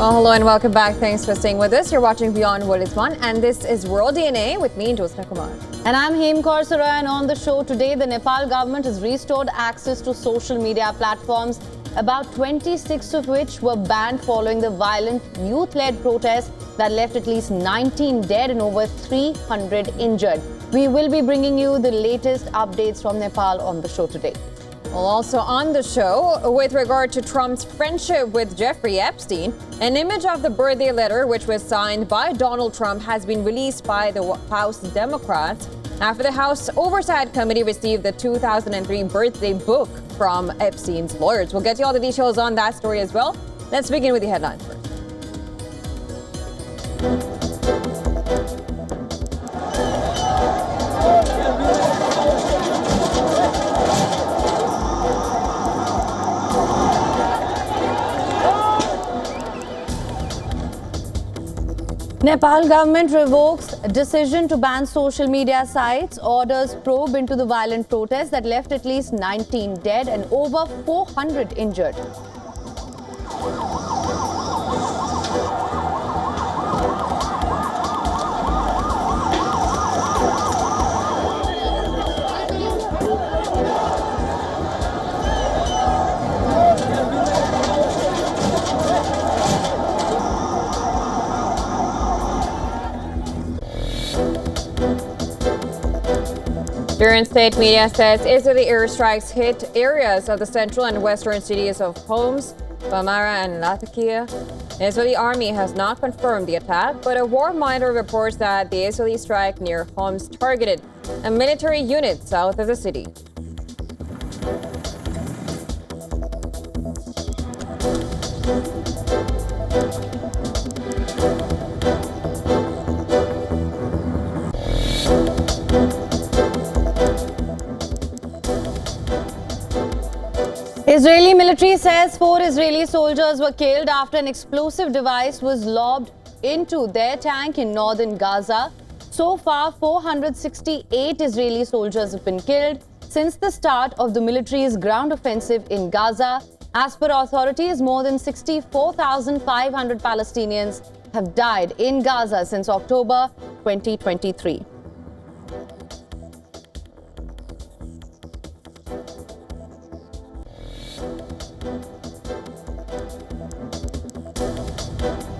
Well, hello and welcome back. Thanks for staying with us. You're watching WION The World, and this is World DNA with me, Josna Kumar. And I'm Heem Korsara, and on the show today, the Nepal government has restored access to social media platforms, about 26 of which were banned following the violent youth-led protests that left at least 19 dead and over 300 injured. We will be bringing you the latest updates from Nepal on the show today. Well, also on the show, with regard to Trump's friendship with Jeffrey Epstein, an image of the birthday letter, which was signed by Donald Trump, has been released by the House Democrats after the House Oversight Committee received the 2003 birthday book from Epstein's lawyers. We'll get you all the details on that story as well. Let's begin with the headlines first. Nepal government revokes decision to ban social media sites, orders probe into the violent protests that left at least 19 dead and over 400 injured. Syrian state media says Israeli airstrikes hit areas of the central and western cities of Homs, Bamara, and Latakia. The Israeli army has not confirmed the attack, but a war monitor reports that the Israeli strike near Homs targeted a military unit south of the city. Israeli military says 4 Israeli soldiers were killed after an explosive device was lobbed into their tank in northern Gaza. So far, 468 Israeli soldiers have been killed since the start of the military's ground offensive in Gaza. As per authorities, more than 64,500 Palestinians have died in Gaza since October 2023.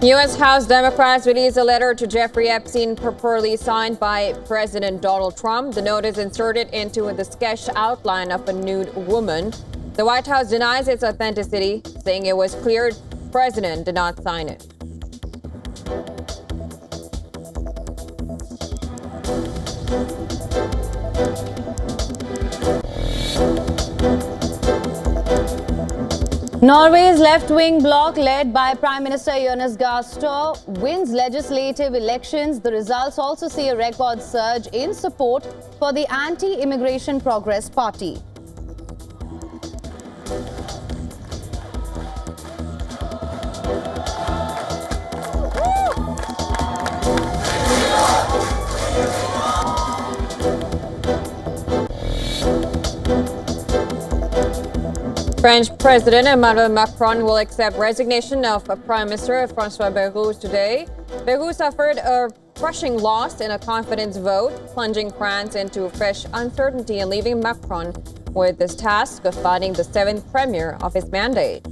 U.S. House Democrats released a letter to Jeffrey Epstein purportedly signed by President Donald Trump. The note is inserted into the sketch outline of a nude woman. The White House denies its authenticity, saying it was clear the president did not sign it. Norway's left-wing bloc, led by Prime Minister Jonas Gahr Støre, wins legislative elections. The results also see a record surge in support for the anti-immigration Progress Party. French President Emmanuel Macron will accept resignation of Prime Minister François Bayrou today. Bayrou suffered a crushing loss in a confidence vote, plunging France into fresh uncertainty and leaving Macron with this task of finding the 7th premier of his mandate.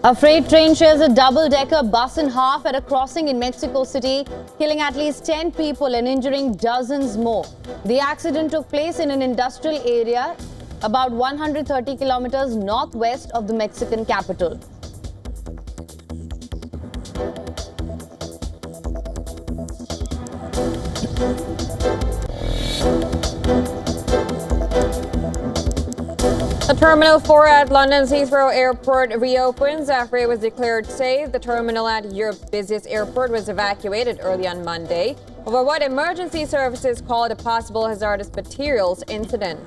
A freight train shares a double-decker bus in half at a crossing in Mexico City, killing at least 10 people and injuring dozens more. The accident took place in an industrial area about 130 kilometers northwest of the Mexican capital. The Terminal 4 at London's Heathrow Airport reopens after it was declared safe. The terminal at Europe's busiest airport was evacuated early on Monday over what emergency services called a possible hazardous materials incident.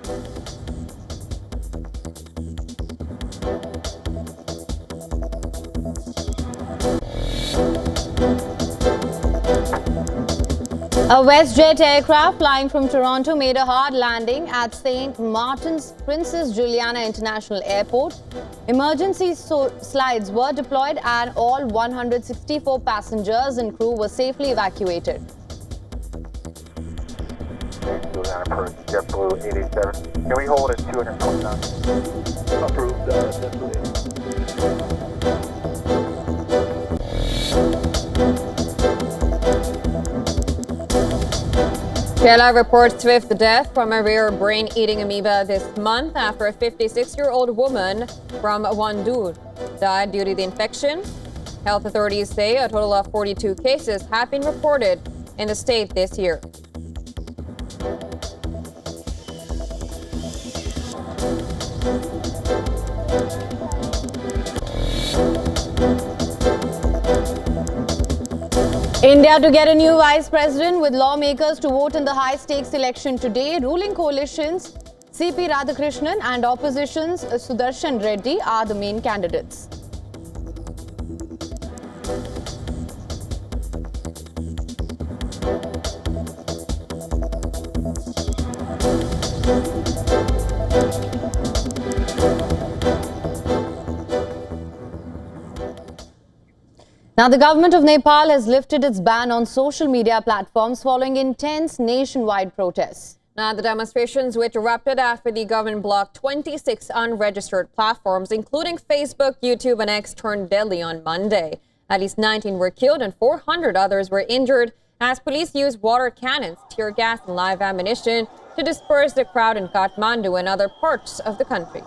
A WestJet aircraft flying from Toronto made a hard landing at St. Martin's Princess Juliana International Airport. Emergency slides were deployed and all 164 passengers and crew were safely evacuated. Juliana approach, JetBlue 887. Can we hold at 229? Approved, JetBlue 887. Kerala reports fifth death from a rare brain-eating amoeba this month after a 56-year-old woman from Wandoor died due to the infection. Health authorities say a total of 42 cases have been reported in the state this year. India to get a new vice president with lawmakers to vote in the high-stakes election today. Ruling coalitions CP Radhakrishnan and opposition's Sudarshan Reddy are the main candidates. Now, the government of Nepal has lifted its ban on social media platforms following intense nationwide protests. Now, the demonstrations which erupted after the government blocked 26 unregistered platforms, including Facebook, YouTube, and X, turned deadly on Monday. At least 19 were killed and 400 others were injured as police used water cannons, tear gas, and live ammunition to disperse the crowd in Kathmandu and other parts of the country.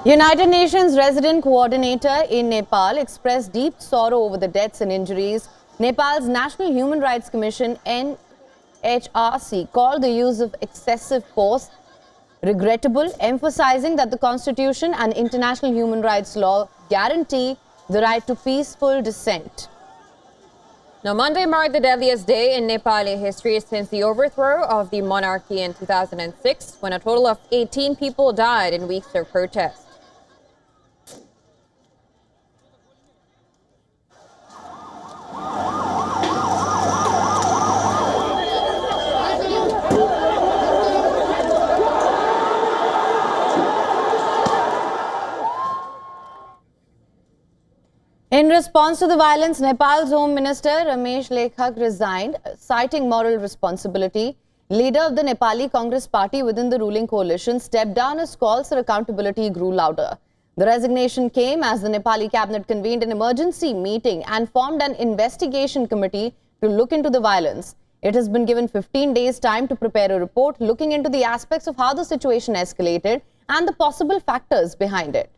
United Nations resident coordinator in Nepal expressed deep sorrow over the deaths and injuries. Nepal's National Human Rights Commission NHRC called the use of excessive force regrettable, emphasizing that the Constitution and international human rights law guarantee the right to peaceful dissent. Now, Monday marked the deadliest day in Nepali history since the overthrow of the monarchy in 2006, when a total of 18 people died in weeks of protest. In response to the violence, Nepal's Home Minister Ramesh Lekhak resigned, citing moral responsibility. Leader of the Nepali Congress Party within the ruling coalition stepped down as calls for accountability grew louder. The resignation came as the Nepali cabinet convened an emergency meeting and formed an investigation committee to look into the violence. It has been given 15 days' time to prepare a report looking into the aspects of how the situation escalated and the possible factors behind it.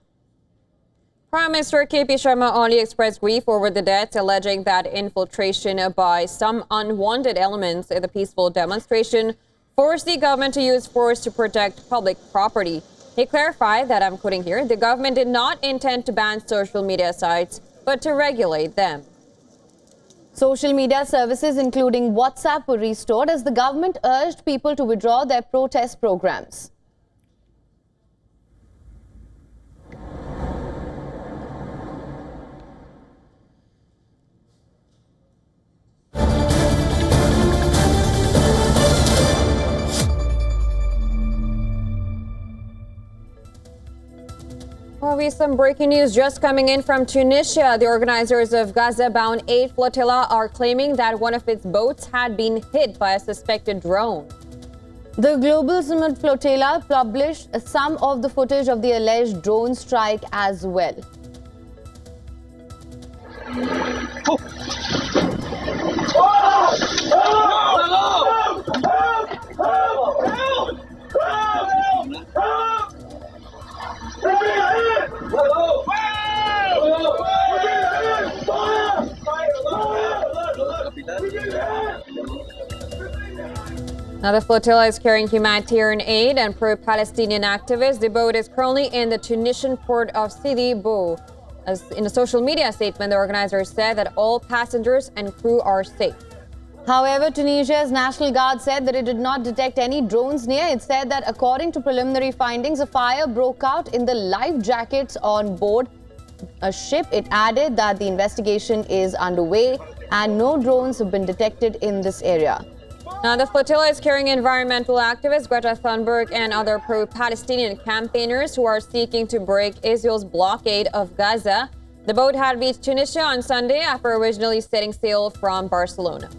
Prime Minister KP Sharma only expressed grief over the deaths, alleging that infiltration by some unwanted elements in the peaceful demonstration forced the government to use force to protect public property. He clarified that, I'm quoting here, the government did not intend to ban social media sites, but to regulate them. Social media services, including WhatsApp, were restored as the government urged people to withdraw their protest programs. Well, we have some breaking news just coming in from Tunisia. The organizers of Gaza-bound aid flotilla are claiming that one of its boats had been hit by a suspected drone. The globalized flotilla published some of the footage of the alleged drone strike as well. Now, the flotilla is carrying humanitarian aid and pro-Palestinian activists. The boat is currently in the Tunisian port of Sidi Bou. As in a social media statement, the organizers said that all passengers and crew are safe. However, Tunisia's National Guard said that it did not detect any drones near. It said that according to preliminary findings, a fire broke out in the life jackets on board a ship. It added that the investigation is underway and no drones have been detected in this area. Now, the flotilla is carrying environmental activists Greta Thunberg and other pro-Palestinian campaigners who are seeking to break Israel's blockade of Gaza. The boat had reached Tunisia on Sunday after originally setting sail from Barcelona.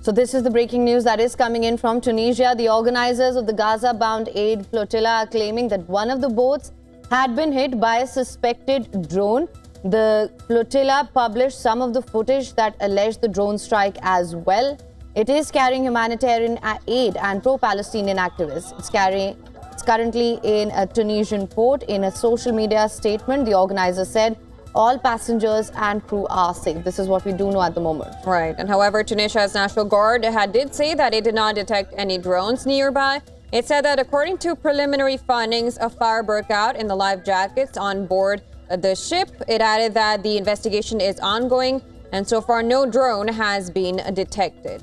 So this is the breaking news that is coming in from Tunisia. The organizers of the Gaza-bound aid flotilla are claiming that one of the boats had been hit by a suspected drone. The flotilla published some of the footage that alleged the drone strike as well. It is carrying humanitarian aid and pro-Palestinian activists. It's currently in a Tunisian port. In a social media statement, the organizer said all passengers and crew are safe. This is what we do know at the moment. Right. And however, Tunisia's National Guard did say that it did not detect any drones nearby. It said that according to preliminary findings, a fire broke out in the life jackets on board the ship. It added that the investigation is ongoing and so far no drone has been detected.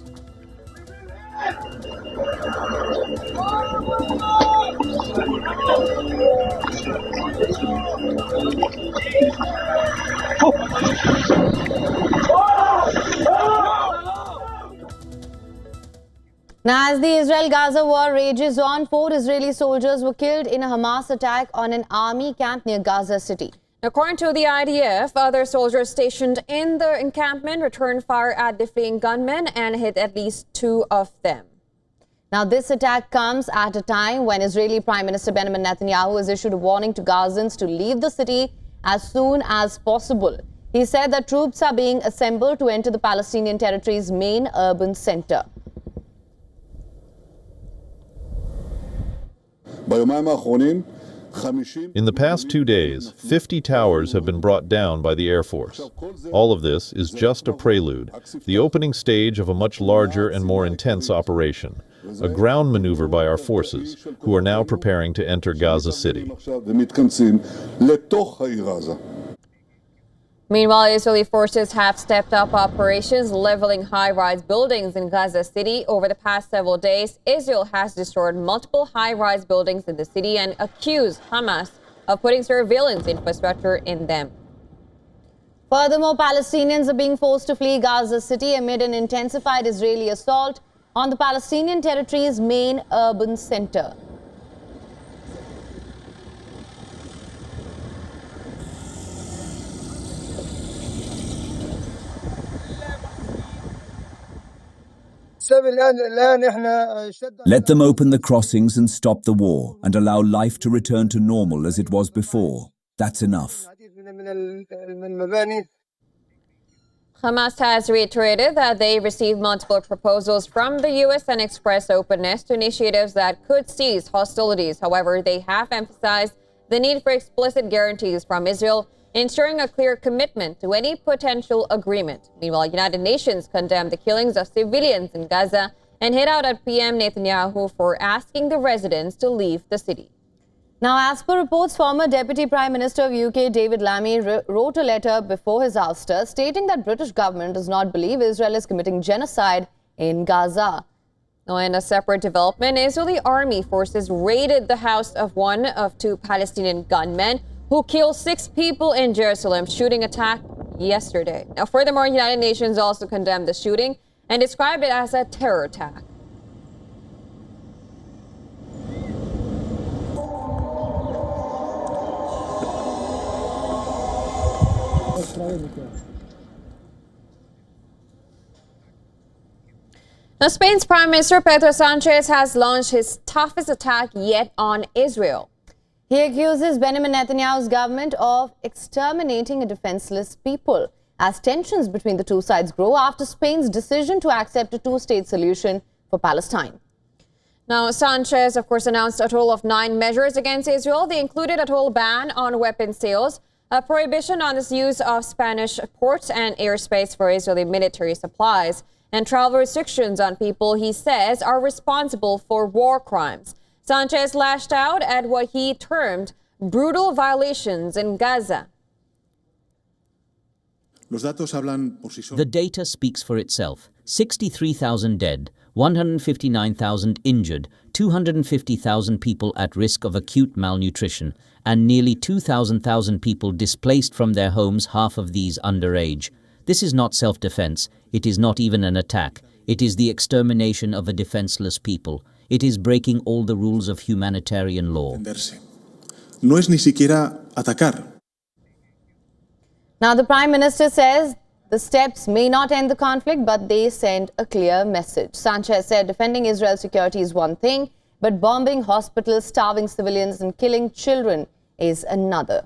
Now, as the Israel-Gaza war rages on, 4 Israeli soldiers were killed in a Hamas attack on an army camp near Gaza City. According to the IDF, other soldiers stationed in the encampment returned fire at the fleeing gunmen and hit at least 2 of them. Now, this attack comes at a time when Israeli Prime Minister Benjamin Netanyahu has issued a warning to Gazans to leave the city as soon as possible. He said that troops are being assembled to enter the Palestinian territory's main urban center. In the past 2 days, 50 towers have been brought down by the Air Force. All of this is just a prelude, the opening stage of a much larger and more intense operation, a ground maneuver by our forces, who are now preparing to enter Gaza City. Meanwhile, Israeli forces have stepped up operations leveling high-rise buildings in Gaza City. Over the past several days, Israel has destroyed multiple high-rise buildings in the city and accused Hamas of putting surveillance infrastructure in them. Furthermore, Palestinians are being forced to flee Gaza City amid an intensified Israeli assault on the Palestinian territory's main urban center. Let them open the crossings and stop the war and allow life to return to normal as it was before. That's enough. Hamas has reiterated that they received multiple proposals from the U.S. and expressed openness to initiatives that could cease hostilities. However, they have emphasized the need for explicit guarantees from Israel, ensuring a clear commitment to any potential agreement. Meanwhile, United Nations condemned the killings of civilians in Gaza and hit out at PM Netanyahu for asking the residents to leave the city. Now, as per reports, former Deputy Prime Minister of UK David Lammy wrote a letter before his ouster stating that British government does not believe Israel is committing genocide in Gaza. Now, in a separate development, Israeli army forces raided the house of one of 2 Palestinian gunmen who killed 6 people in Jerusalem shooting attack yesterday. Now, furthermore, United Nations also condemned the shooting and described it as a terror attack. Now, Spain's Prime Minister Pedro Sanchez has launched his toughest attack yet on Israel. He accuses Benjamin Netanyahu's government of exterminating a defenseless people as tensions between the two sides grow after Spain's decision to accept a 2-state solution for Palestine. Now, Sanchez, of course, announced a total of 9 measures against Israel. They included a total ban on weapons sales, a prohibition on the use of Spanish ports and airspace for Israeli military supplies, and travel restrictions on people he says are responsible for war crimes. Sanchez lashed out at what he termed brutal violations in Gaza. The data speaks for itself. 63,000 dead, 159,000 injured, 250,000 people at risk of acute malnutrition, and nearly 2,000 people displaced from their homes, half of these underage. This is not self-defense. It is not even an attack. It is the extermination of a defenseless people. It is breaking all the rules of humanitarian law. No es ni siquiera atacar. Now, the Prime Minister says the steps may not end the conflict, but they send a clear message. Sanchez said defending Israel's security is one thing, but bombing hospitals, starving civilians and killing children is another.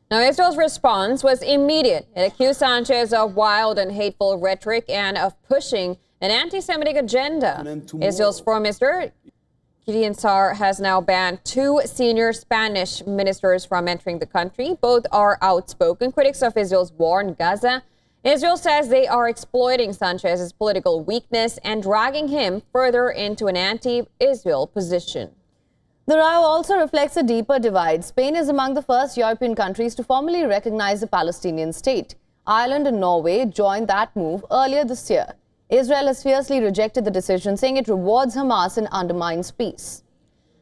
Now, Israel's response was immediate. It accused Sanchez of wild and hateful rhetoric and of pushing an anti-Semitic agenda. Israel's Foreign Minister Gideon Sa'ar has now banned 2 senior Spanish ministers from entering the country. Both are outspoken critics of Israel's war in Gaza. Israel says they are exploiting Sanchez's political weakness and dragging him further into an anti-Israel position. The row also reflects a deeper divide. Spain is among the first European countries to formally recognize the Palestinian state. Ireland and Norway joined that move earlier this year. Israel has fiercely rejected the decision, saying it rewards Hamas and undermines peace.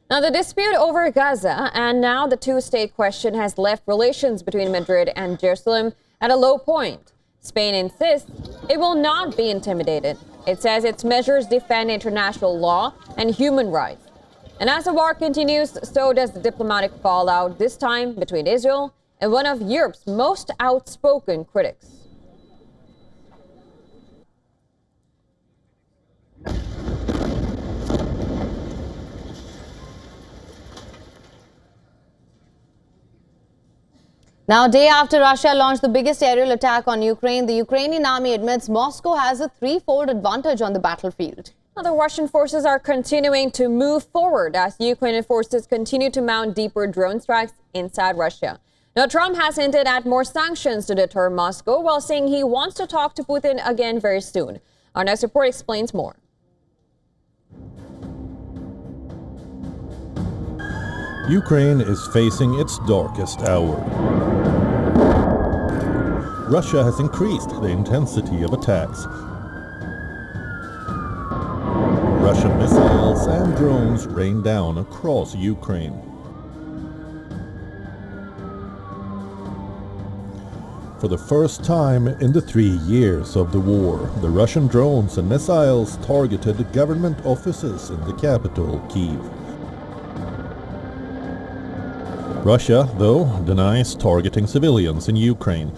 Now, the dispute over Gaza and now the two-state question has left relations between Madrid and Jerusalem at a low point. Spain insists it will not be intimidated. It says its measures defend international law and human rights. And as the war continues, so does the diplomatic fallout, this time between Israel and one of Europe's most outspoken critics. Now, a day after Russia launched the biggest aerial attack on Ukraine, the Ukrainian army admits Moscow has a threefold advantage on the battlefield. Now, the Russian forces are continuing to move forward as Ukrainian forces continue to mount deeper drone strikes inside Russia. Now, Trump has hinted at more sanctions to deter Moscow while saying he wants to talk to Putin again very soon. Our next report explains more. Ukraine is facing its darkest hour. Russia has increased the intensity of attacks. Russian missiles and drones rain down across Ukraine. For the first time in the 3 years of the war, the Russian drones and missiles targeted government offices in the capital, Kyiv. Russia, though, denies targeting civilians in Ukraine.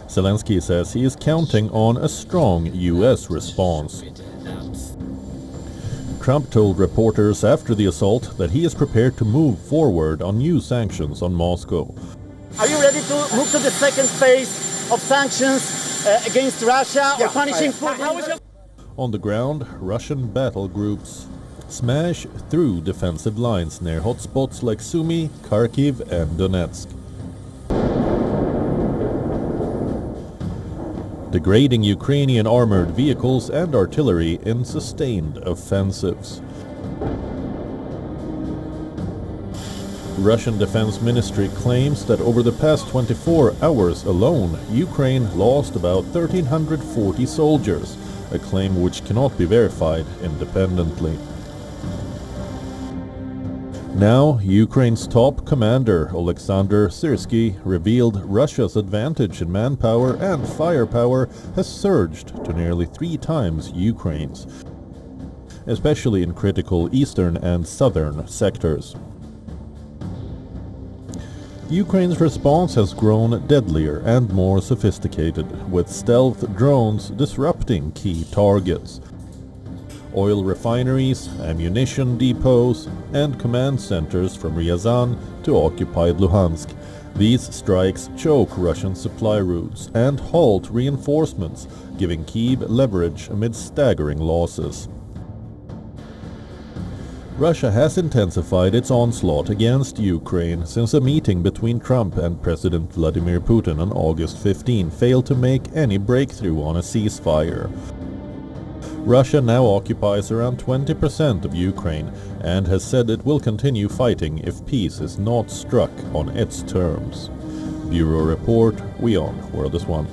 Zelensky says he is counting on a strong US response. Trump told reporters after the assault that he is prepared to move forward on new sanctions on Moscow. Are you ready to move to the second phase of sanctions against Russia or punishing Putin? On the ground, Russian battle groups smash through defensive lines near hotspots like Sumy, Kharkiv and Donetsk. Degrading Ukrainian armored vehicles and artillery in sustained offensives. Russian Defense Ministry claims that over the past 24 hours alone, Ukraine lost about 1,340 soldiers, a claim which cannot be verified independently. Now, Ukraine's top commander, Oleksandr Syrsky, revealed Russia's advantage in manpower and firepower has surged to nearly 3 times Ukraine's, especially in critical eastern and southern sectors. Ukraine's response has grown deadlier and more sophisticated, with stealth drones disrupting key targets. Oil refineries, ammunition depots, and command centers from Ryazan to occupied Luhansk. These strikes choke Russian supply routes and halt reinforcements, giving Kyiv leverage amid staggering losses. Russia has intensified its onslaught against Ukraine since a meeting between Trump and President Vladimir Putin on August 15 failed to make any breakthrough on a ceasefire. Russia now occupies around 20% of Ukraine and has said it will continue fighting if peace is not struck on its terms. Bureau Report, WION The World is One.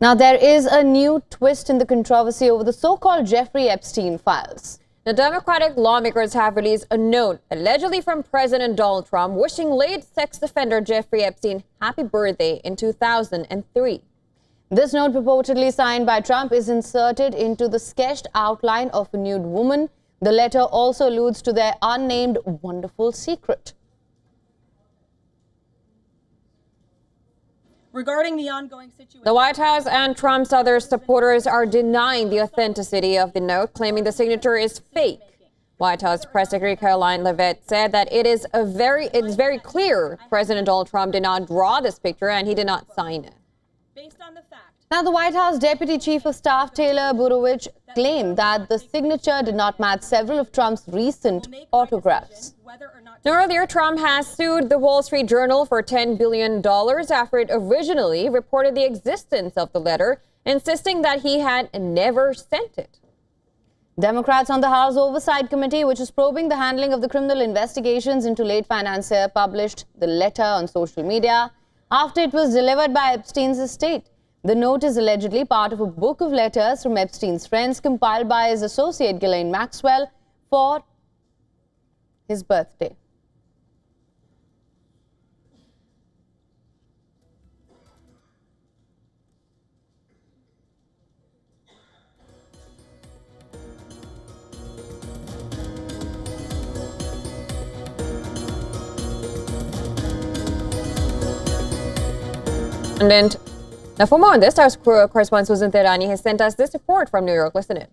Now, there is a new twist in the controversy over the so-called Jeffrey Epstein files. The Democratic lawmakers have released a note allegedly from President Donald Trump wishing late sex offender Jeffrey Epstein happy birthday in 2003. This note, purportedly signed by Trump, is inserted into the sketched outline of a nude woman. The letter also alludes to their unnamed wonderful secret. Regarding the ongoing situation, The White House and Trump's other supporters are denying the authenticity of the note, claiming the signature is fake. White House Press Secretary Caroline Leavitt said that it's very clear President Donald Trump did not draw this picture and he did not sign it. based on the fact Now, the White House Deputy Chief of Staff Taylor Burovich claimed that the signature did not match several of Trump's recent autographs. whether or not Earlier, Trump has sued the Wall Street Journal for $10 billion after it originally reported the existence of the letter, insisting that he had never sent it. Democrats on the House Oversight Committee, which is probing the handling of the criminal investigations into late financier, published the letter on social media after it was delivered by Epstein's estate. The note is allegedly part of a book of letters from Epstein's friends compiled by his associate Ghislaine Maxwell for his birthday. And now for more on this, our correspondent Susan Terani has sent us this report from New York. Listen in.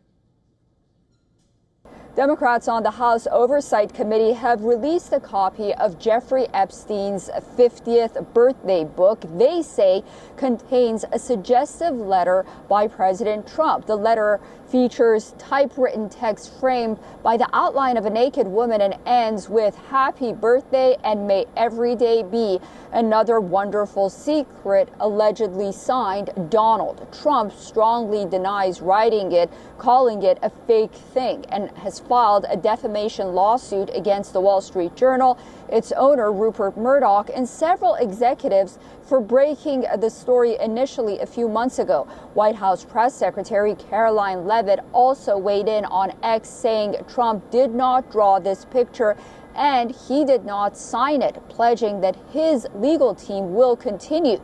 Democrats on the House Oversight Committee have released a copy of Jeffrey Epstein's 50th birthday book. They say contains a suggestive letter by President Trump. The letter features typewritten text framed by the outline of a naked woman and ends with "Happy birthday and may every day be another wonderful secret," allegedly signed Donald. Trump strongly denies writing it, calling it a fake thing, and has filed a defamation lawsuit against the Wall Street Journal, its owner Rupert Murdoch, and several executives for breaking the story initially a few months ago. White House Press Secretary Caroline Leavitt also weighed in on X, saying Trump did not draw this picture and he did not sign it, pledging that his legal team will continue.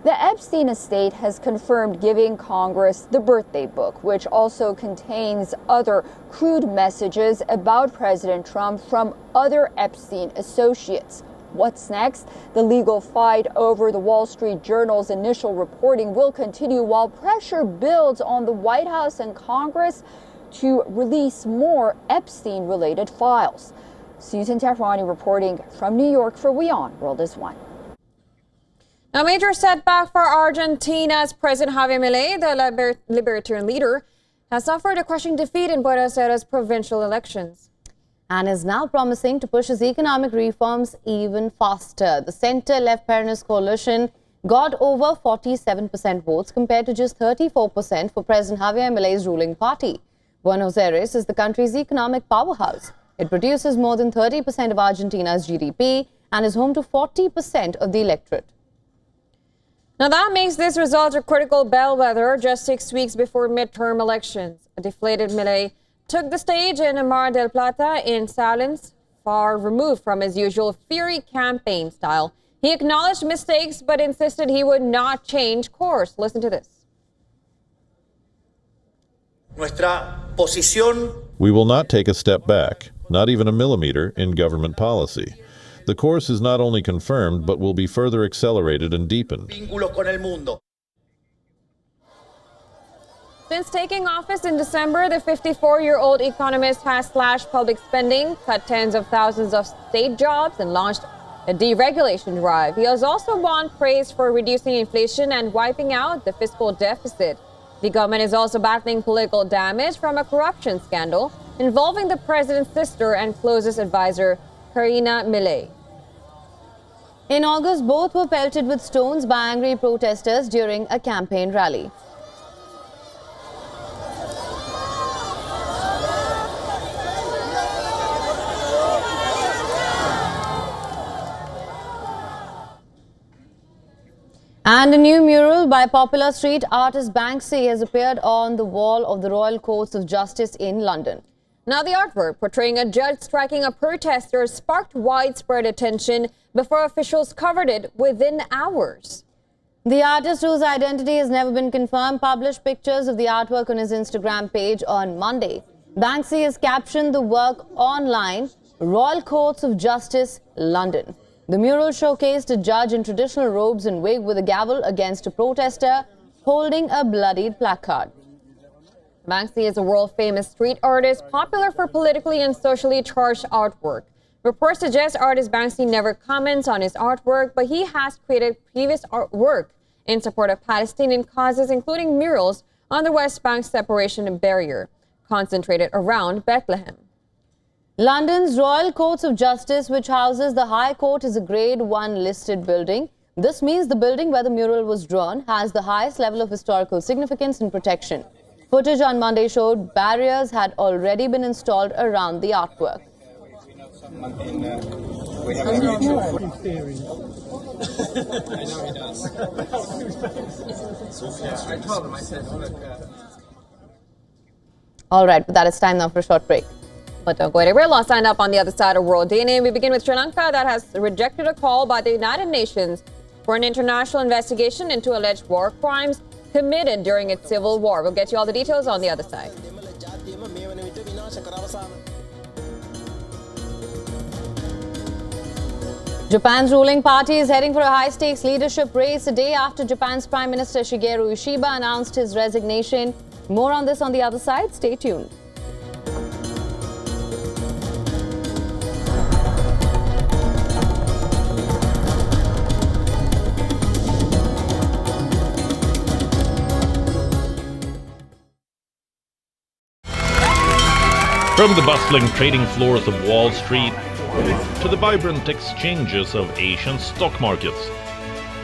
The Epstein estate has confirmed giving Congress the birthday book, which also contains other crude messages about President Trump from other Epstein associates. What's next? The legal fight over the Wall Street Journal's initial reporting will continue while pressure builds on the White House and Congress to release more Epstein-related files. Susan Tehrani reporting from New York for WION World is One. A major setback for Argentina's President Javier Milei, the libertarian leader, has suffered a crushing defeat in Buenos Aires provincial elections. And is now promising to push his economic reforms even faster. The center-left Peronist coalition got over 47% votes compared to just 34% for President Javier Milei's ruling party. Buenos Aires is the country's economic powerhouse. It produces more than 30% of Argentina's GDP and is home to 40% of the electorate. Now that makes this result a critical bellwether just 6 weeks before midterm elections. A deflated Milei took the stage in Mar del Plata in silence, far removed from his usual fiery campaign style. He acknowledged mistakes but insisted he would not change course. Listen to this. We will not take a step back, not even a millimeter, in government policy. The course is not only confirmed, but will be further accelerated and deepened. Since taking office in December, the 54-year-old economist has slashed public spending, cut tens of thousands of state jobs, and launched a deregulation drive. He has also won praise for reducing inflation and wiping out the fiscal deficit. The government is also battling political damage from a corruption scandal involving the president's sister and closest advisor, Karina Milei. In August, both were pelted with stones by angry protesters during a campaign rally. And a new mural by popular street artist Banksy has appeared on the wall of the Royal Courts of Justice in London. Now, the artwork portraying a judge striking a protester sparked widespread attention before officials covered it within hours. The artist, whose identity has never been confirmed, published pictures of the artwork on his Instagram page on Monday. Banksy has captioned the work online, Royal Courts of Justice, London. The mural showcased a judge in traditional robes and wig with a gavel against a protester holding a bloodied placard. Banksy is a world-famous street artist, popular for politically and socially charged artwork. Reports suggest artist Banksy never comments on his artwork, but he has created previous artwork in support of Palestinian causes, including murals on the West Bank separation barrier, concentrated around Bethlehem. London's Royal Courts of Justice, which houses the High Court, is a Grade 1 listed building. This means the building where the mural was drawn has the highest level of historical significance and protection. Footage on Monday showed barriers had already been installed around the artwork. All right, but that is time now for a short break. But don't go anywhere. Let's sign up on the other side of World DNA. We begin with Sri Lanka, that has rejected a call by the United Nations for an international investigation into alleged war crimes committed during its civil war. We'll get you all the details on the other side. Japan's ruling party is heading for a high-stakes leadership race a day after Japan's Prime Minister Shigeru Ishiba announced his resignation. More on this on the other side. Stay tuned. From the bustling trading floors of Wall Street to the vibrant exchanges of Asian stock markets,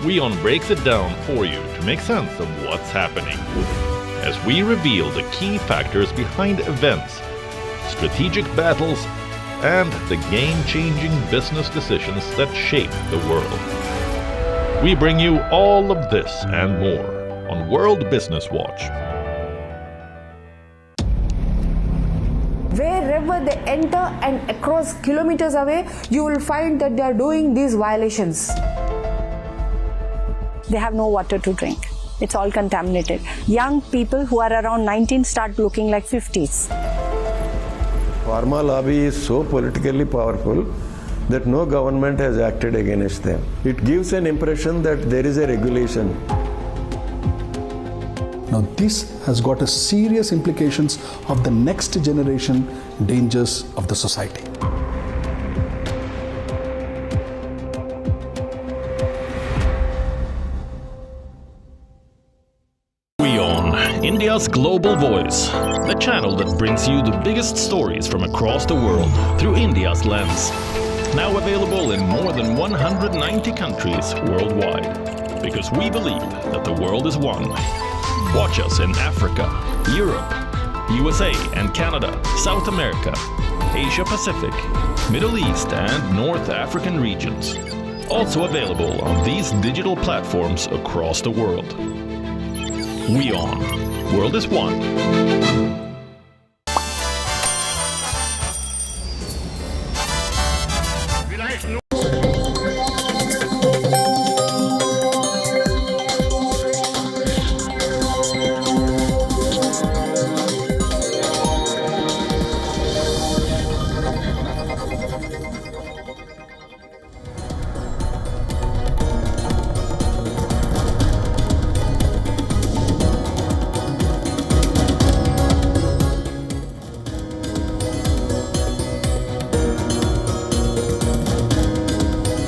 WION breaks it down for you to make sense of what's happening, as we reveal the key factors behind events, strategic battles, and the game-changing business decisions that shape the world. We bring you all of this and more on World Business Watch. Wherever they enter and across kilometers away, you will find that they are doing these violations. They have no water to drink. It's all contaminated. Young people who are around 19 start looking like 50s. Pharma lobby is so politically powerful that no government has acted against them. It gives an impression that there is a regulation. Now this has got a serious implications of the next generation dangers of the society. WION, India's global voice, the channel that brings you the biggest stories from across the world through India's lens. Now available in more than 190 countries worldwide, because we believe that the world is one. Watch us in Africa, Europe, USA and Canada, South America, Asia Pacific, Middle East and North African regions. Also available on these digital platforms across the world. WION. World is one.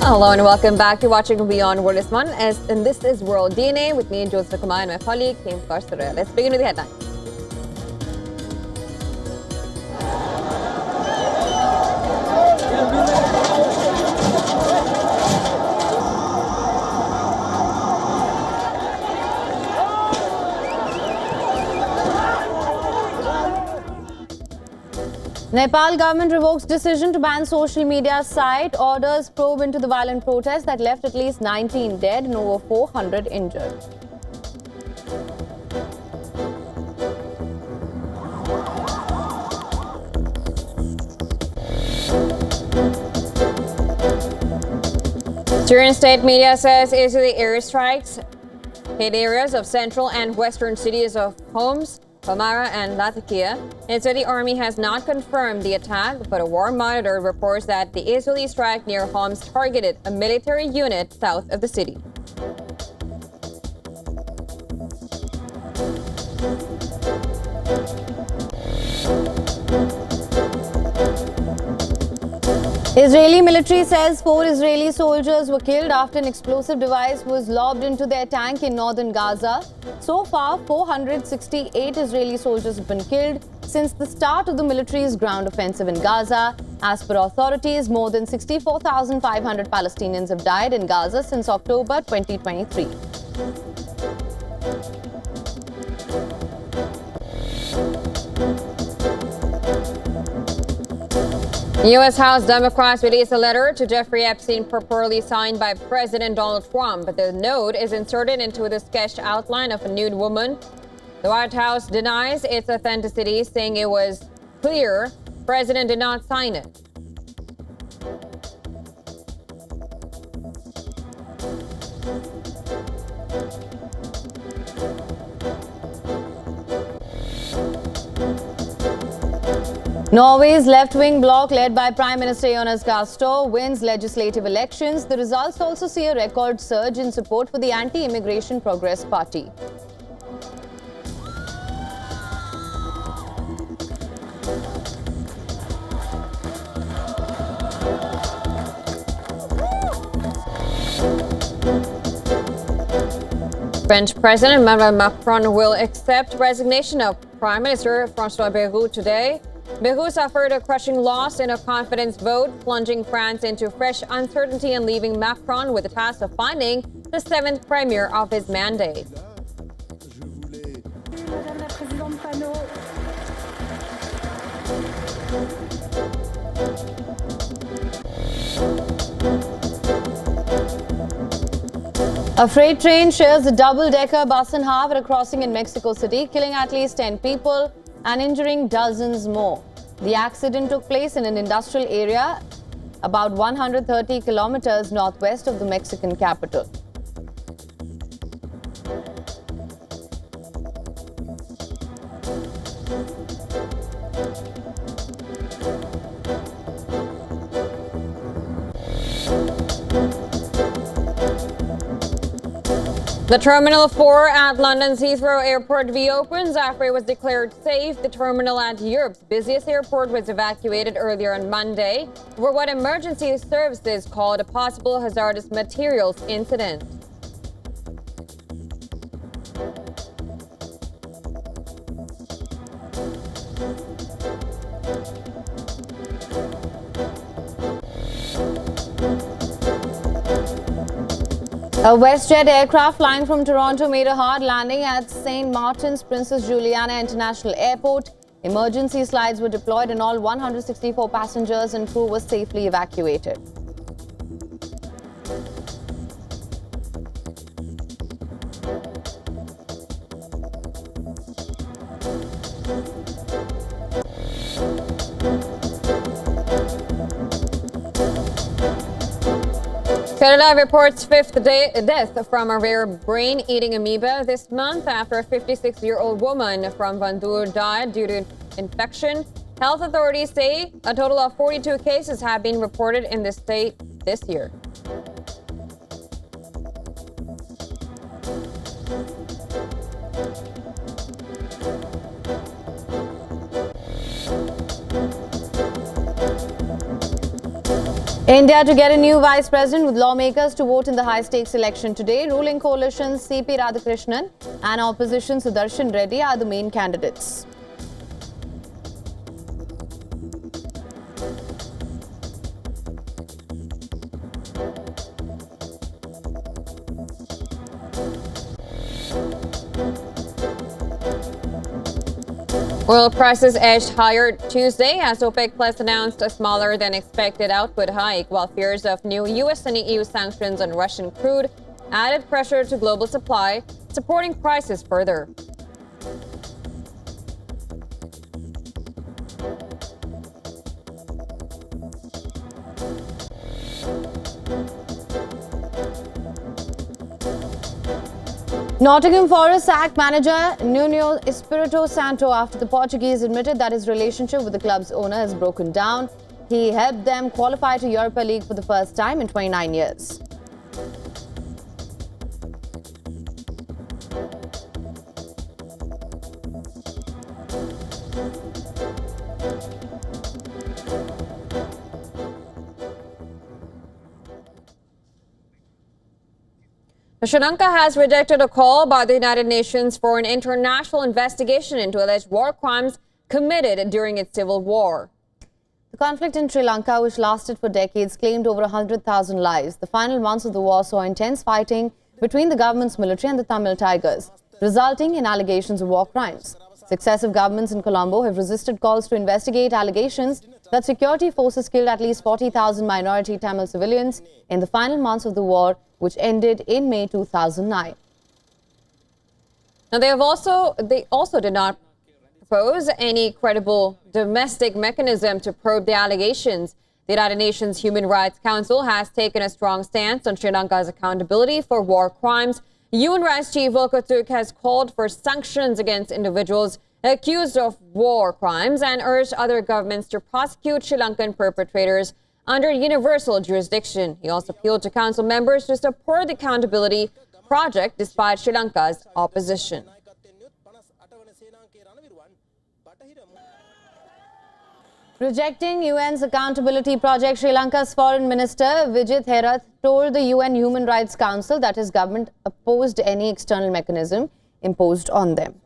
Hello and welcome back. You're watching WION World is One, and this is World DNA with me, Joseph Kumar, and my colleague, Kim Karsura. Let's begin with the headlines. Nepal government revokes decision to ban social media site. Orders probe into the violent protests that left at least 19 dead and over 400 injured. Syrian state media says Israeli airstrikes hit areas of central and western cities of Homs, Palmyra, and Latakia. Israeli army has not confirmed the attack, but a war monitor reports that the Israeli strike near Homs targeted a military unit south of the city. Israeli military says 4 Israeli soldiers were killed after an explosive device was lobbed into their tank in northern Gaza. So far, 468 Israeli soldiers have been killed since the start of the military's ground offensive in Gaza. As per authorities, more than 64,500 Palestinians have died in Gaza since October 2023. U.S. House Democrats released a letter to Jeffrey Epstein purportedly signed by President Donald Trump, but the note is inserted into the sketched outline of a nude woman. The White House denies its authenticity, saying it was clear the president did not sign it. Norway's left-wing bloc, led by Prime Minister Jonas Gahr Støre, wins legislative elections. The results also see a record surge in support for the anti-immigration Progress Party. French President Emmanuel Macron will accept resignation of Prime Minister François Bayrou today. Bayrou suffered a crushing loss in a confidence vote, plunging France into fresh uncertainty and leaving Macron with the task of finding the 7th premier of his mandate. A freight train shares a double-decker bus in half at a crossing in Mexico City, killing at least 10 people and injuring dozens more. The accident took place in an industrial area about 130 kilometers northwest of the Mexican capital. The Terminal 4 at London's Heathrow Airport reopens after it was declared safe. The terminal at Europe's busiest airport was evacuated earlier on Monday for what emergency services called a possible hazardous materials incident. A WestJet aircraft flying from Toronto made a hard landing at St. Martin's Princess Juliana International Airport. Emergency slides were deployed and all 164 passengers and crew were safely evacuated. Canada reports 5th death from a rare brain-eating amoeba this month after a 56-year-old woman from Vandoor died due to infection. Health authorities say a total of 42 cases have been reported in the state this year. India to get a new vice president with lawmakers to vote in the high-stakes election today. Ruling coalitions CP Radhakrishnan and opposition Sudarshan Reddy are the main candidates. Oil prices edged higher Tuesday as OPEC Plus announced a smaller than expected output hike, while fears of new U.S. and EU sanctions on Russian crude added pressure to global supply, supporting prices further. Nottingham Forest sacked manager Nuno Espirito Santo after the Portuguese admitted that his relationship with the club's owner has broken down. He helped them qualify to Europa League for the first time in 29 years. Sri Lanka has rejected a call by the United Nations for an international investigation into alleged war crimes committed during its civil war. The conflict in Sri Lanka, which lasted for decades, claimed over 100,000 lives. The final months of the war saw intense fighting between the government's military and the Tamil Tigers, resulting in allegations of war crimes. Successive governments in Colombo have resisted calls to investigate allegations that security forces killed at least 40,000 minority Tamil civilians in the final months of the war, which ended in May 2009. Now, they also did not propose any credible domestic mechanism to probe the allegations. The United Nations Human Rights Council has taken a strong stance on Sri Lanka's accountability for war crimes. UN Rights Chief Volker Turk has called for sanctions against individuals accused of war crimes and urged other governments to prosecute Sri Lankan perpetrators under universal jurisdiction. He also appealed to council members to support the accountability project despite Sri Lanka's opposition. Rejecting UN's accountability project, Sri Lanka's Foreign Minister Vijit Herath told the UN Human Rights Council that his government opposed any external mechanism imposed on them.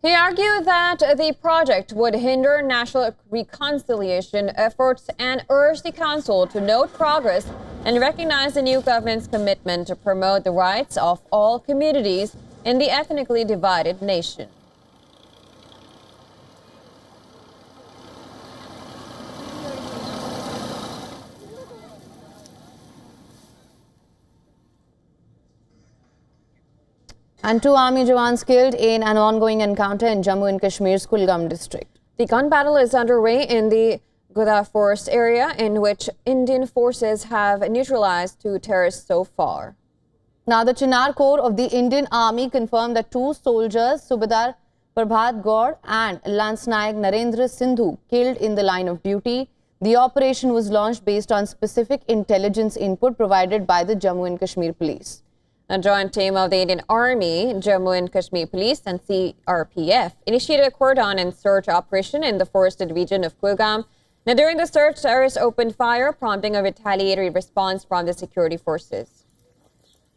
He argued that the project would hinder national reconciliation efforts and urged the council to note progress and recognize the new government's commitment to promote the rights of all communities in the ethnically divided nation. And 2 army jawans killed in an ongoing encounter in Jammu and Kashmir's Kulgam district. The gun battle is underway in the Gudha forest area, in which Indian forces have neutralized 2 terrorists so far. Now, the Chinar Corps of the Indian Army confirmed that 2 soldiers, Subedar Prabhat Gaur and Lance Nayak Narendra Sindhu, killed in the line of duty. The operation was launched based on specific intelligence input provided by the Jammu and Kashmir Police. A joint team of the Indian Army, Jammu and Kashmir Police and CRPF initiated a cordon and search operation in the forested region of Kulgam. Now, during the search, terrorists opened fire, prompting a retaliatory response from the security forces.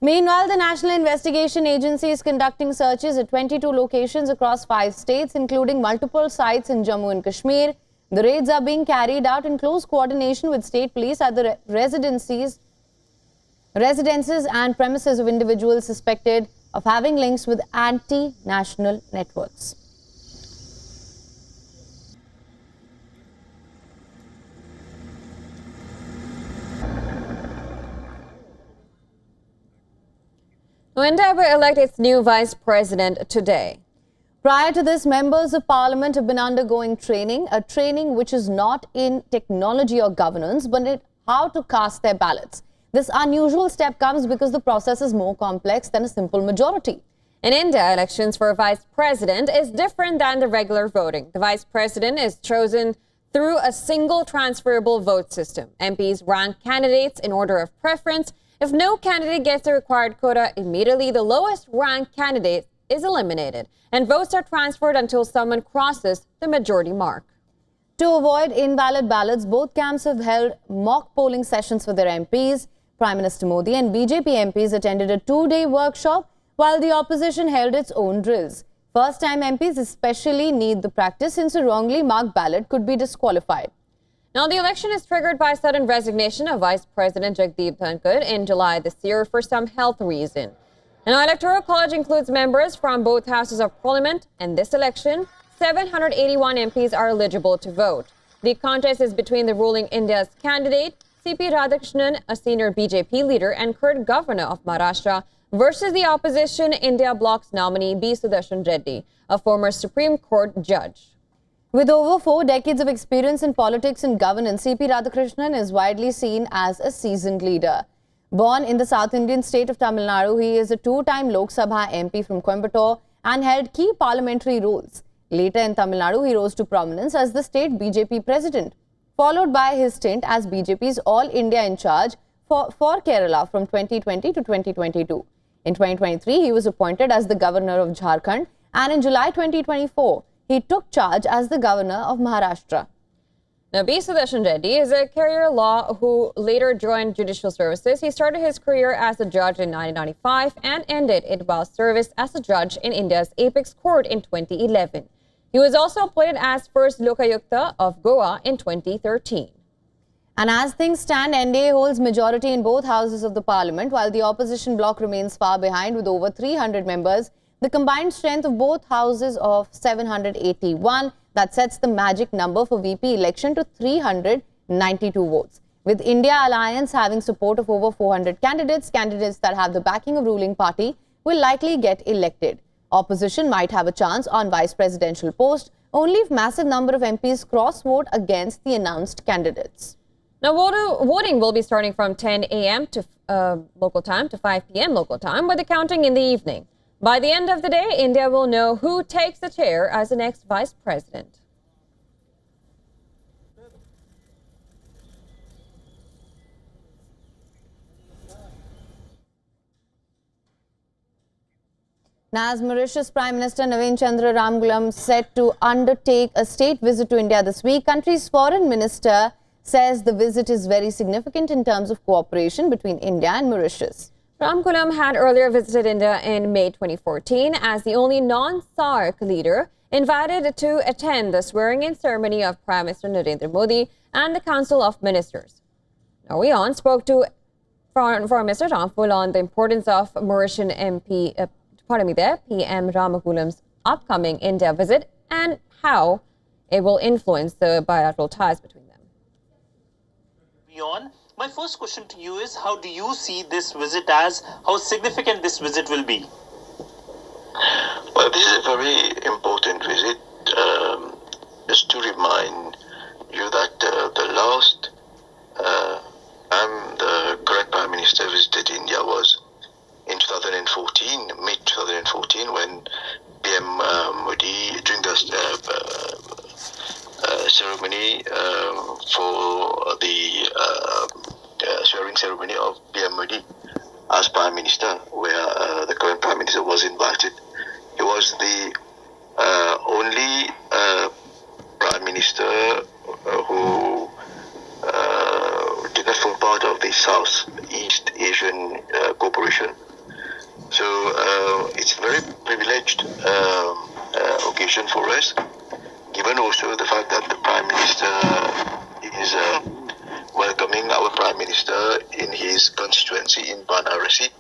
Meanwhile, the National Investigation Agency is conducting searches at 22 locations across 5 states, including multiple sites in Jammu and Kashmir. The raids are being carried out in close coordination with state police at the residences and premises of individuals suspected of having links with anti-national networks. India will elect its new vice president today. Prior to this, members of parliament have been undergoing training, a training which is not in technology or governance, but in how to cast their ballots. This unusual step comes because the process is more complex than a simple majority. In India, elections for a vice president is different than the regular voting. The vice president is chosen through a single transferable vote system. MPs rank candidates in order of preference. If no candidate gets the required quota, immediately the lowest ranked candidate is eliminated, and votes are transferred until someone crosses the majority mark. To avoid invalid ballots, both camps have held mock polling sessions for their MPs. Prime Minister Modi and BJP MPs attended a 2-day workshop, while the opposition held its own drills. First-time MPs especially need the practice, since a wrongly marked ballot could be disqualified. Now, the election is triggered by sudden resignation of Vice President Jagdeep Dhankar in July this year for some health reason. Now, Electoral College includes members from both houses of parliament, and this election 781 MPs are eligible to vote. The contest is between the ruling India's candidate, C.P. Radhakrishnan, a senior BJP leader and current governor of Maharashtra, versus the opposition India Bloc's nominee B. Sudarshan Reddy, a former Supreme Court judge. With over 4 decades of experience in politics and governance, C.P. Radhakrishnan is widely seen as a seasoned leader. Born in the South Indian state of Tamil Nadu, he is a 2-time Lok Sabha MP from Coimbatore and held key parliamentary roles. Later in Tamil Nadu, he rose to prominence as the state BJP president, followed by his stint as BJP's All India in charge for Kerala from 2020 to 2022. In 2023, he was appointed as the governor of Jharkhand, and in July 2024, he took charge as the governor of Maharashtra. Now, B. Sudarshan Reddy is a career law who later joined judicial services. He started his career as a judge in 1995 and ended it while service as a judge in India's apex court in 2011. He was also appointed as first Lokayukta of Goa in 2013. And as things stand, NDA holds majority in both houses of the parliament, while the opposition bloc remains far behind with over 300 members. The combined strength of both houses of 781, that sets the magic number for VP election to 392 votes. With India Alliance having support of over 400 candidates that have the backing of ruling party will likely get elected. Opposition might have a chance on vice presidential post only if massive number of MPs cross-vote against the announced candidates. Now, voting will be starting from 10 a.m. to local time to 5 p.m. local time, with the counting in the evening. By the end of the day, India will know who takes the chair as the next vice president. Now, as Mauritius Prime Minister Naveen Chandra Ramgoolam set to undertake a state visit to India this week, country's foreign minister says the visit is very significant in terms of cooperation between India and Mauritius. Ramgoolam had earlier visited India in May 2014 as the only non-SAARC leader invited to attend the swearing-in ceremony of Prime Minister Narendra Modi and the Council of Ministers. Now, WION spoke to Foreign Minister Ramgoolam on the importance of Mauritian PM Ramgoolam's upcoming India visit and how it will influence the bilateral ties between them. WION, my first question to you is, how do you see this visit as, how significant this visit will be? Well, this is a very important visit. Just to remind you that the last time the current Prime Minister visited India was in 2014, mid-2014, when PM Modi, during the ceremony for the swearing ceremony of PM Modi as Prime Minister, where the current Prime Minister was invited. He was the only Prime Minister who did not form part of the Southeast Asian Cooperation. So it's a very privileged occasion for us, given also the fact that the Prime Minister is welcoming our Prime Minister in his constituency in Banarasi,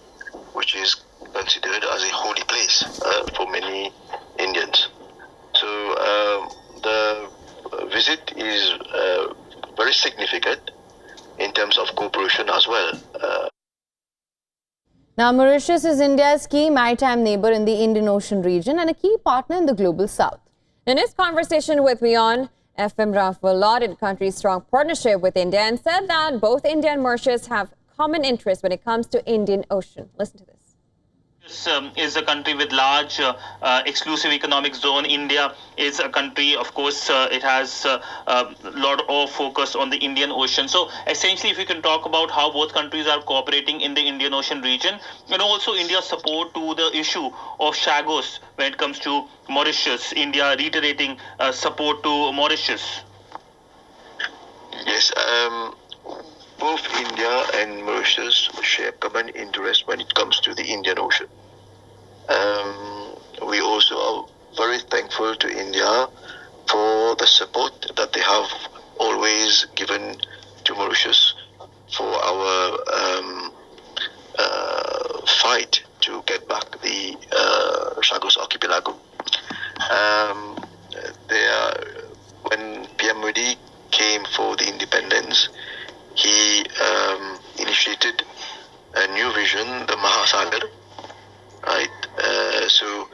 which is considered as a holy place for many Indians. So the visit is very significant in terms of cooperation as well. Now, Mauritius is India's key maritime neighbor in the Indian Ocean region and a key partner in the global south. In his conversation with WION, FM Ramgoolam lauded the country's strong partnership with India and said that both India and Mauritius have common interests when it comes to Indian Ocean. Listen to this. This is a country with large exclusive economic zone. India is a country, of course, it has a lot of focus on the Indian Ocean. So essentially, if you can talk about how both countries are cooperating in the Indian Ocean region, and also India's support to the issue of Chagos when it comes to Mauritius, India reiterating support to Mauritius. Yes, both India and Mauritius share common interest when it comes to the Indian Ocean. We also are very thankful to India for the support that they have always given to Mauritius for our fight to get back the Chagos archipelago. when PM Modi came for the independence, he initiated a new vision, the Mahasagar, right? So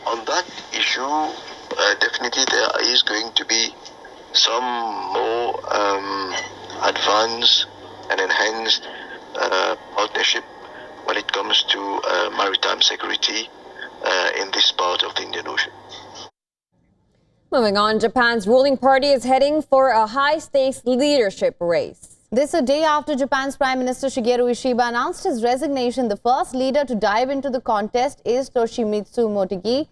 on that issue, definitely there is going to be some more advanced and enhanced partnership when it comes to maritime security in this part of the Indian Ocean. Moving on, Japan's ruling party is heading for a high-stakes leadership race. This a day after Japan's Prime Minister Shigeru Ishiba announced his resignation. The first leader to dive into the contest is Toshimitsu Motegi.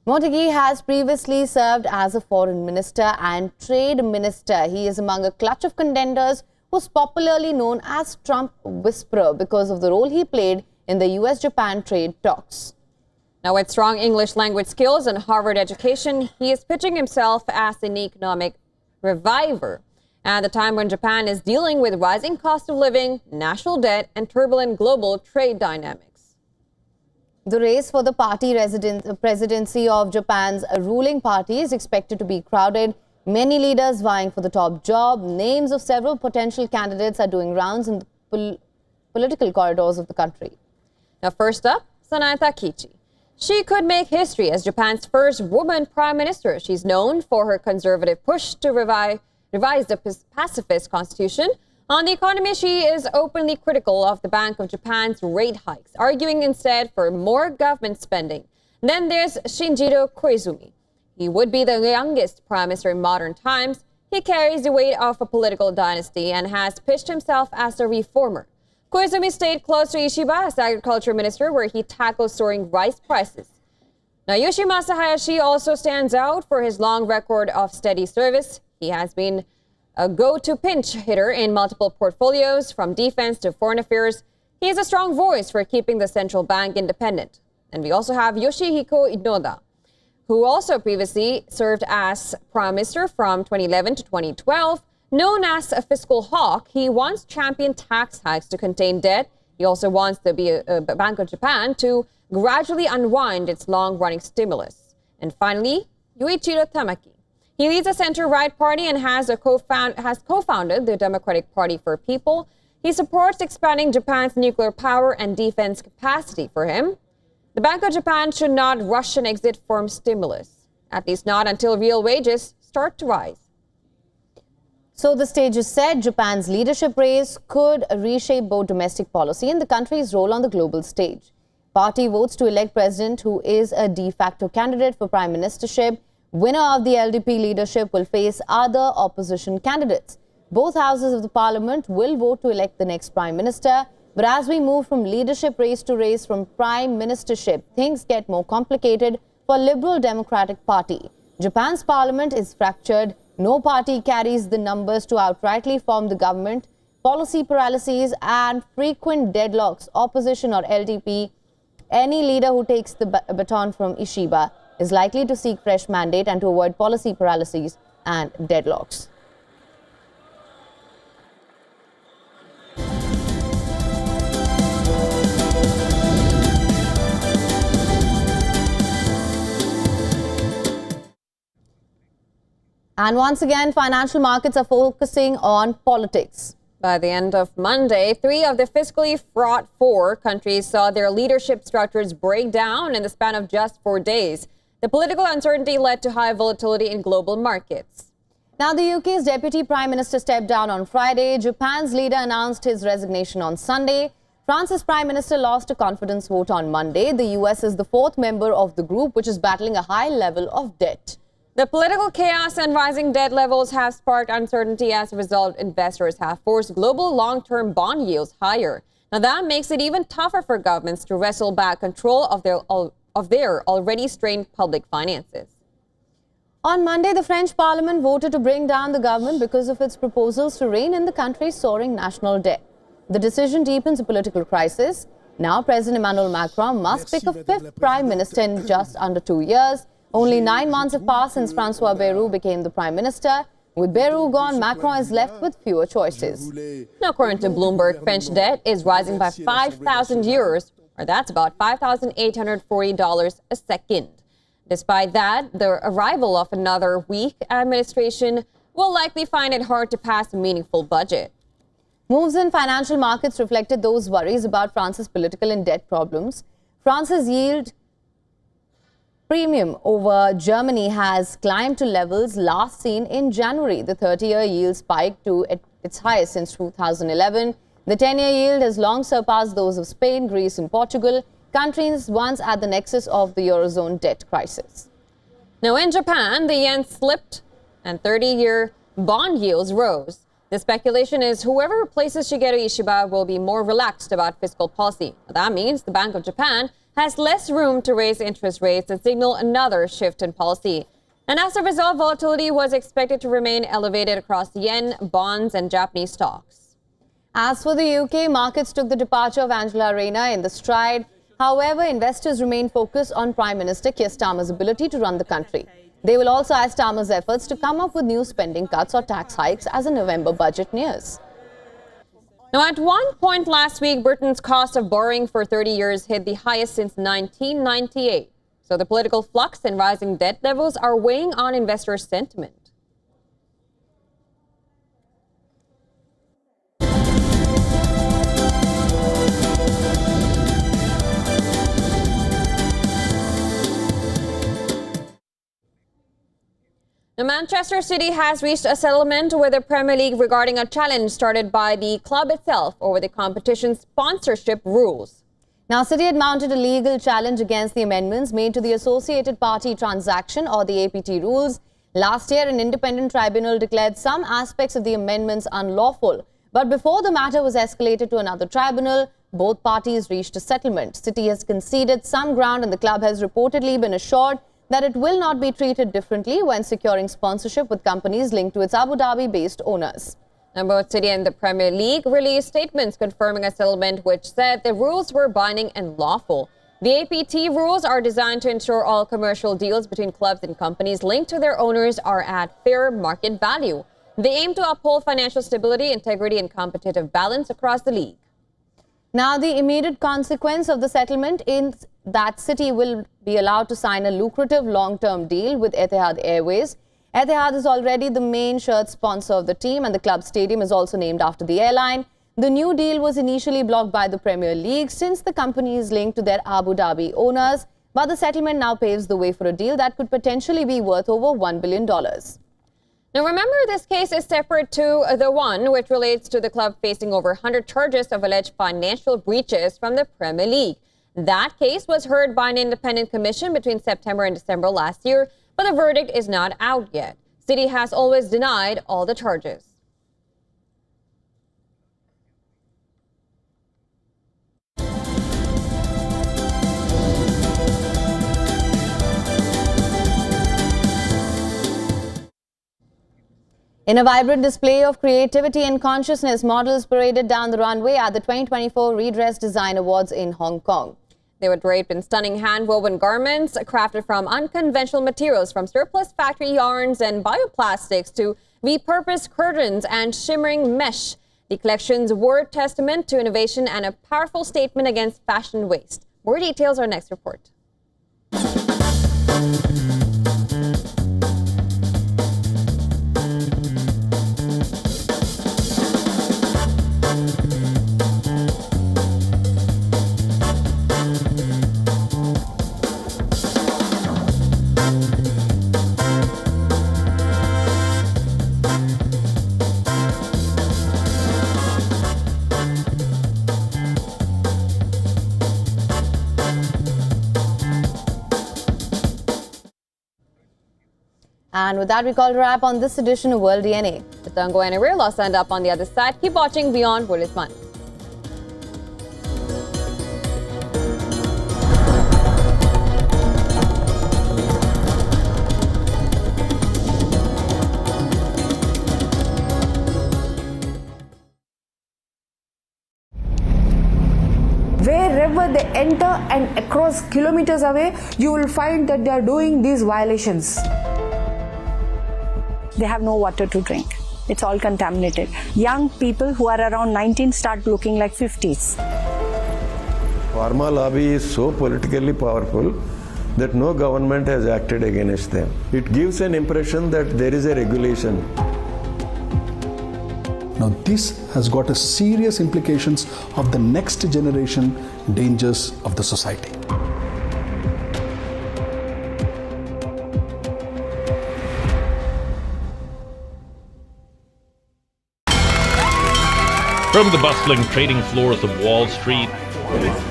Motegi has previously served as a foreign minister and trade minister. He is among a clutch of contenders who's popularly known as Trump Whisperer because of the role he played in the US-Japan trade talks. Now, with strong English language skills and Harvard education, he is pitching himself as an economic reviver at a time when Japan is dealing with rising cost of living, national debt, and turbulent global trade dynamics. The race for the party presidency of Japan's ruling party is expected to be crowded. Many leaders vying for the top job. Names of several potential candidates are doing rounds in the political corridors of the country. Now, first up, Sanayata Kichi. She could make history as Japan's first woman prime minister. She's known for her conservative push to revise the pacifist constitution. On the economy, she is openly critical of the Bank of Japan's rate hikes, arguing instead for more government spending. Then there's Shinjiro Koizumi. He would be the youngest prime minister in modern times. He carries the weight of a political dynasty and has pitched himself as a reformer. Koizumi stayed close to Ishiba as agriculture minister, where he tackled soaring rice prices. Now, Yoshimasa Hayashi also stands out for his long record of steady service. He has been a go-to pinch hitter in multiple portfolios, from defense to foreign affairs. He is a strong voice for keeping the central bank independent. And we also have Yoshihiko Inoda, who also previously served as prime minister from 2011 to 2012. Known as a fiscal hawk, he once championed tax hikes to contain debt. He also wants the Bank of Japan to gradually unwind its long-running stimulus. And finally, Yuichiro Tamaki. He leads a center-right party and has co-founded the Democratic Party for People. He supports expanding Japan's nuclear power and defense capacity. For him, the Bank of Japan should not rush an exit from stimulus, at least not until real wages start to rise. So the stage is set. Japan's leadership race could reshape both domestic policy and the country's role on the global stage. Party votes to elect president, who is a de facto candidate for prime ministership. Winner of the LDP leadership will face other opposition candidates. Both houses of the parliament will vote to elect the next prime minister. But as we move from leadership race to race from prime ministership, things get more complicated for Liberal Democratic Party. Japan's parliament is fractured. No party carries the numbers to outrightly form the government. Policy paralyses and frequent deadlocks. Opposition or LDP, any leader who takes the baton from Ishiba is likely to seek fresh mandate and to avoid policy paralyses and deadlocks. And once again, financial markets are focusing on politics. By the end of Monday, 3 of the fiscally fraught 4 countries saw their leadership structures break down in the span of just 4 days. The political uncertainty led to high volatility in global markets. Now, the UK's deputy prime minister stepped down on Friday. Japan's leader announced his resignation on Sunday. France's prime minister lost a confidence vote on Monday. The US is the 4th member of the group, which is battling a high level of debt. The political chaos and rising debt levels have sparked uncertainty. As a result, investors have forced global long-term bond yields higher. Now, that makes it even tougher for governments to wrestle back control of their already strained public finances. On Monday, the French parliament voted to bring down the government because of its proposals to rein in the country's soaring national debt. The decision deepens a political crisis. Now, President Emmanuel Macron must pick a 5th prime minister in just under 2 years. Only 9 months have passed since François Bayrou became the prime minister. With Bayrou gone, Macron is left with fewer choices. Now, according to Bloomberg, French debt is rising by 5,000 euros, or that's about $5,840 a second. Despite that, the arrival of another weak administration will likely find it hard to pass a meaningful budget. Moves in financial markets reflected those worries about France's political and debt problems. France's yield premium over Germany has climbed to levels last seen in January. The 30-year yield spiked to its highest since 2011. The 10-year yield has long surpassed those of Spain, Greece and Portugal, countries once at the nexus of the Eurozone debt crisis. Now in Japan, the yen slipped and 30-year bond yields rose. The speculation is whoever replaces Shigeru Ishiba will be more relaxed about fiscal policy. That means the Bank of Japan has less room to raise interest rates and signal another shift in policy. And as a result, volatility was expected to remain elevated across yen, bonds and Japanese stocks. As for the UK, markets took the departure of Angela Rayner in the stride. However, investors remain focused on Prime Minister Keir Starmer's ability to run the country. They will also ask Starmer's efforts to come up with new spending cuts or tax hikes as the November budget nears. Now, at one point last week, Britain's cost of borrowing for 30 years hit the highest since 1998. So the political flux and rising debt levels are weighing on investor sentiment. Now, Manchester City has reached a settlement with the Premier League regarding a challenge started by the club itself over the competition's sponsorship rules. Now, City had mounted a legal challenge against the amendments made to the Associated Party Transaction or the APT rules. Last year, an independent tribunal declared some aspects of the amendments unlawful. But before the matter was escalated to another tribunal, both parties reached a settlement. City has conceded some ground and the club has reportedly been assured that it will not be treated differently when securing sponsorship with companies linked to its Abu Dhabi-based owners. Now, both City and the Premier League released statements confirming a settlement which said the rules were binding and lawful. The APT rules are designed to ensure all commercial deals between clubs and companies linked to their owners are at fair market value. They aim to uphold financial stability, integrity, and competitive balance across the league. Now, the immediate consequence of the settlement is that City will be allowed to sign a lucrative long-term deal with Etihad Airways. Etihad is already the main shirt sponsor of the team and the club stadium is also named after the airline. The new deal was initially blocked by the Premier League since the company is linked to their Abu Dhabi owners, but the settlement now paves the way for a deal that could potentially be worth over $1 billion. Now, remember, this case is separate to the one which relates to the club facing over 100 charges of alleged financial breaches from the Premier League. That case was heard by an independent commission between September and December last year, but the verdict is not out yet. City has always denied all the charges. In a vibrant display of creativity and consciousness, models paraded down the runway at the 2024 Redress Design Awards in Hong Kong. They were draped in stunning hand-woven garments crafted from unconventional materials, from surplus factory yarns and bioplastics to repurposed curtains and shimmering mesh. The collection's word testament to innovation and a powerful statement against fashion waste. More details, our next report. And with that, we call a wrap on this edition of World DNA. But don't go anywhere. Let's end up on the other side. Keep watching Beyond What is Fun. Wherever they enter and across kilometers away, you will find that they are doing these violations. They have no water to drink. It's all contaminated. Young people who are around 19 start looking like 50s. Pharma lobby is so politically powerful that no government has acted against them. It gives an impression that there is a regulation. Now this has got a serious implications of the next generation dangers of the society. From the bustling trading floors of Wall Street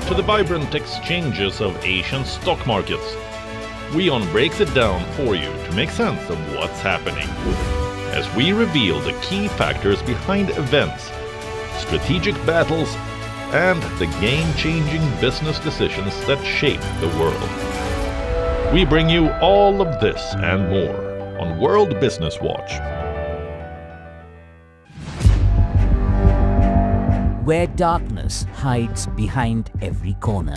to the vibrant exchanges of Asian stock markets, WION breaks it down for you to make sense of what's happening, as we reveal the key factors behind events, strategic battles, and the game-changing business decisions that shape the world. We bring you all of this and more on World Business Watch. Where darkness hides behind every corner.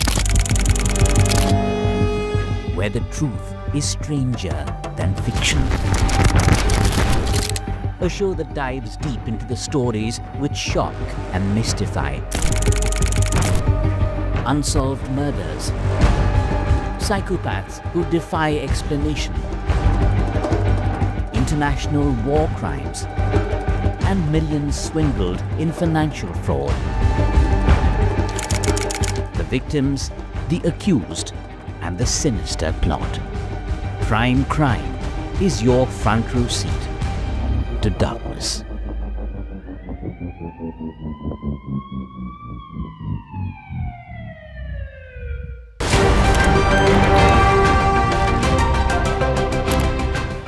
Where the truth is stranger than fiction. A show that dives deep into the stories which shock and mystify. Unsolved murders. Psychopaths who defy explanation. International war crimes. And millions swindled in financial fraud. The victims, the accused, and the sinister plot. Prime Crime is your front row seat to darkness.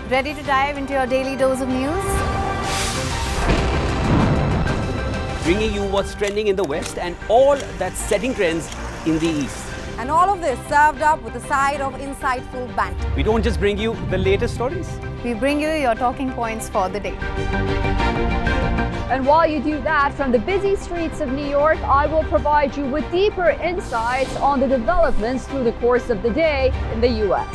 Ready to dive into your daily dose of news? Bringing you what's trending in the West and all that's setting trends in the East. And all of this served up with a side of insightful banter. We don't just bring you the latest stories. We bring you your talking points for the day. And while you do that, from the busy streets of New York, I will provide you with deeper insights on the developments through the course of the day in the U.S.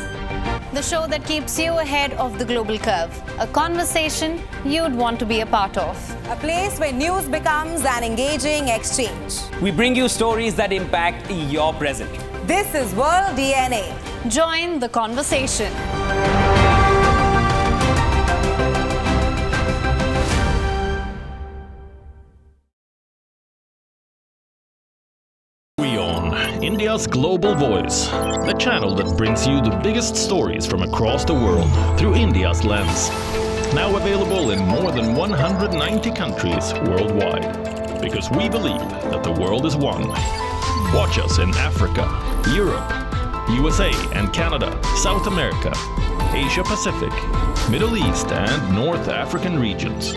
The show that keeps you ahead of the global curve. A conversation you'd want to be a part of. A place where news becomes an engaging exchange. We bring you stories that impact your present. This is World DNA. Join the conversation. WION, India's global voice, the channel that brings you the biggest stories from across the world through India's lens. Now available in more than 190 countries worldwide, because we believe that the world is one. Watch us in Africa, Europe, USA and Canada, South America, Asia Pacific, Middle East and North African regions.